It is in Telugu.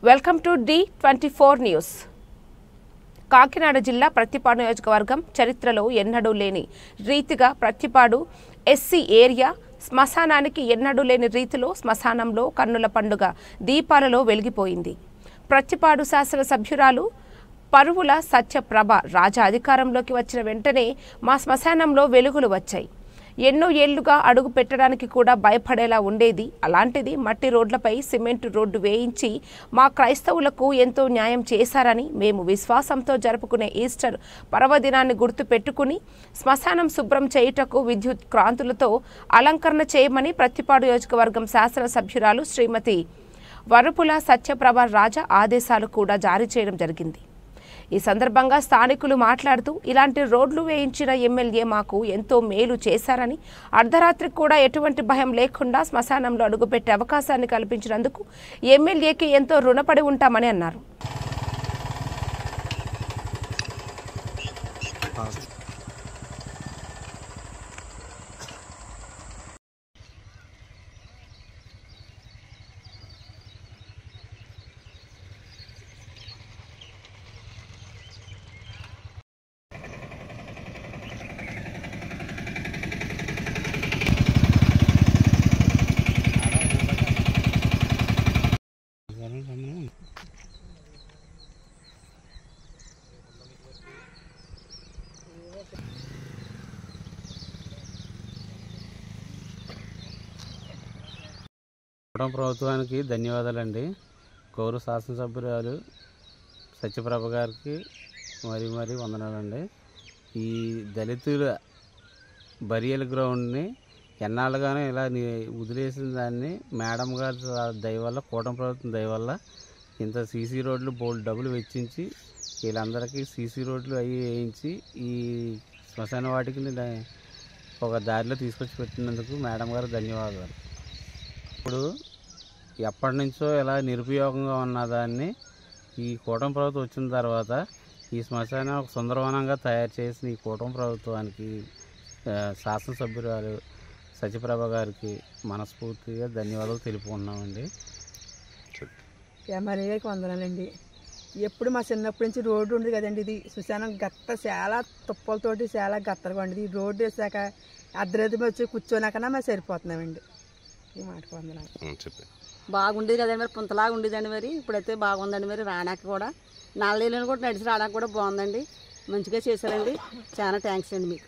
Welcome to D24 news. Kakinada జిల్లా ప్రత్తిపాడు నియోజకవర్గం చరిత్రలో ఎన్నడూ లేని రీతిగా ప్రత్తిపాడు ఎస్సీ ఏరియా శ్మశానానికి ఎన్నడూ లేని రీతిలో శ్మశానంలో కన్నుల పండుగ దీపాలలో వెలిగిపోయింది. ప్రత్తిపాడు శాసన సభ్యురాలు పరువుల సత్యప్రభ రాజా అధికారంలోకి వచ్చిన వెంటనే మా శ్మశానంలో వెలుగులు వచ్చాయి. ఎన్నో ఏళ్లుగా అడుగు పెట్టడానికి కూడా భయపడేలా ఉండేది. అలాంటిది మట్టి రోడ్లపై సిమెంట్ రోడ్డు వేయించి మా క్రైస్తవులకు ఎంతో న్యాయం చేశారని మేము విశ్వాసంతో జరుపుకునే ఈస్టర్ పర్వదినాన్ని గుర్తు పెట్టుకుని శ్మశానం శుభ్రం చేయుటకు విద్యుత్ క్రాంతులతో అలంకరణ చేయమని ప్రత్తిపాడు నియోజకవర్గం శాసనసభ్యురాలు శ్రీమతి వరుపుల సత్యప్రభ రాజా ఆదేశాలు కూడా జారీ చేయడం జరిగింది. ఈ సందర్భంగా స్థానికులు మాట్లాడుతూ ఇలాంటి రోడ్లు వేయించిన ఎమ్మెల్యే మాకు ఎంతో మేలు చేశారని, అర్ధరాత్రికి కూడా ఎటువంటి భయం లేకుండా శ్మశానంలో అడుగుపెట్టే అవకాశాన్ని కల్పించినందుకు ఎమ్మెల్యేకి ఎంతో రుణపడి ఉంటామని అన్నారు. ప్రభుత్వానికి ధన్యవాదాలండి. గౌరవ శాసనసభ్యురాలు సత్యప్రభ గారికి మరీ వందనాలండి. ఈ దళితుల బరియల్ గ్రౌండ్ని ఎన్నాళ్ళుగానో ఇలా వదిలేసిన దాన్ని మేడం గారి దయ వల్ల, కూటమి ప్రభుత్వం దయ వల్ల ఇంత సీసీ రోడ్లు బోల్డ్ డబ్బులు వెచ్చించి వీళ్ళందరికీ సీసీ రోడ్లు అవి వేయించి ఈ శ్మశాన వాటికి ఒక దారిలో తీసుకొచ్చి పెట్టినందుకు మేడం గారు ధన్యవాదాలు. ఇప్పుడు ఎప్పటి నుంచో ఇలా నిరుపయోగంగా ఉన్నదాన్ని ఈ కూటమి ప్రభుత్వం వచ్చిన తర్వాత ఈ శ్మశానం ఒక సుందరవనంగా తయారు చేసిన ఈ కూటమి ప్రభుత్వానికి శాసనసభ్యురాలు సత్యప్రభ గారికి మనస్ఫూర్తిగా ధన్యవాదాలు తెలుపుకున్నామండి. ఎమ్మెల్యేకి వందనాలండి. ఎప్పుడు మా చిన్నప్పటి నుంచి రోడ్డు ఉండదు కదండి, ఇది శ్మశానం గట్ట చాలా తుప్పలతోటి చాలా గత్తరగా ఉండేది. ఈ రోడ్డు వేసాక అర్ధరాత్రి వచ్చి కూర్చోనాకన్నా మేము సరిపోతున్నామండి. ఈ మాటకు వందనాలు. బాగుండేది కదండి, మరి పుంతలాగా ఉండేదండి. మరి ఇప్పుడైతే బాగుందండి. మరి రావడానికి కూడా 4 ఏళ్ళని కూడా నడిచి రావడానికి కూడా బాగుందండి. మంచిగా చేశారండి. చాలా థ్యాంక్స్ అండి మీకు.